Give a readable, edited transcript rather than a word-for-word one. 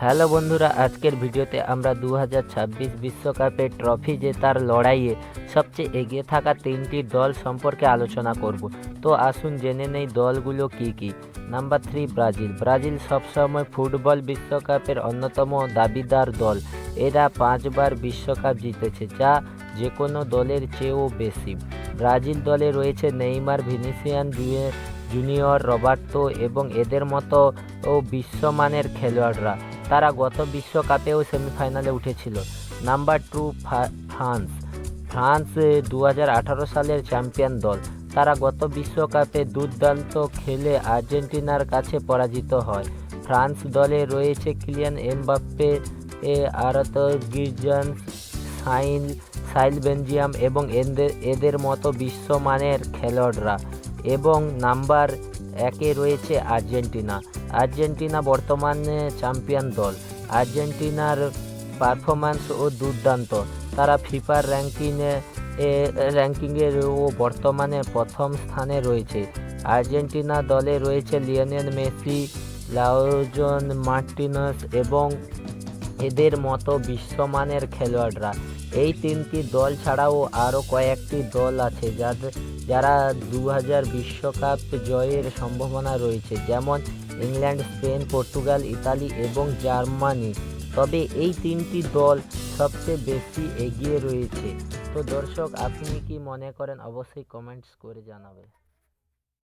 Hello বন্ধুরা, আজকের ভিডিওতে আমরা 2026 বিশ্বকাপের ট্রফি জেতার লড়াইয়ে সবচেয়ে এগিয়ে থাকা তিনটি দল সম্পর্কে আলোচনা করব। তো আসুন জেনে নেই দলগুলো কি কি। Number 3, Brazil. ব্রাজিল সবসময় ফুটবল বিশ্বকাপের অন্যতম দাবিদার দল। এরা 5বার বিশ্বকাপ জিতেছে, যা যে কোনো দলের চেয়েও বেশি। ব্রাজিল দলে রয়েছে নেইমার, ভিনিসিয়াস জুনিয়র, রবার্তো এবং এদের মতো বিশ্বমানের খেলোয়াড়রা। তারা গত বিশ্বকাপেও সেমিফাইনালে উঠেছিল। Number 2, France. ফ্রান্স 2018 সালের চ্যাম্পিয়ন দল। তারা গত বিশ্বকাপে দুর্দান্ত খেলে আর্জেন্টিনার কাছে পরাজিত হয়। ফ্রান্স দলে রয়েছে কিলিয়ান এমবাপ্পে, আরতুর গ্রিজমান, সাইল বেলজিয়াম এবং এদের মতো বিশ্বমানের খেলোয়াড়রা। এবং নাম্বার 1-এ রয়েছে আর্জেন্টিনা। আর্জেন্টিনা বর্তমানে চ্যাম্পিয়ন দল। আর্জেন্টিনার পারফরম্যান্স দুর্দান্ত। তারা ফিফার র্যাঙ্কিংয়ে বর্তমানে প্রথম স্থানে রয়েছে। আর্জেন্টিনা দলে রয়েছে লিওনেল মেসি, লাউতারো মার্টিনেজ এবং এদের মতো বিশ্বমানের খেলোয়াড়রা। এই তিনটি দল ছাড়াও আরও কয়েকটি দল আছে যারা 2000 বিশ্বকাপ জয়ের সম্ভাবনা রয়েছে, যেমন ইংল্যান্ড, স্পেন, পর্তুগাল, ইতালি এবং জার্মানি। তবে এই তিনটি দল সবচেয়ে বেশি এগিয়ে রয়েছে। তো দর্শক, আপনি কি মনে করেন অবশ্যই কমেন্টস করে জানাবেন।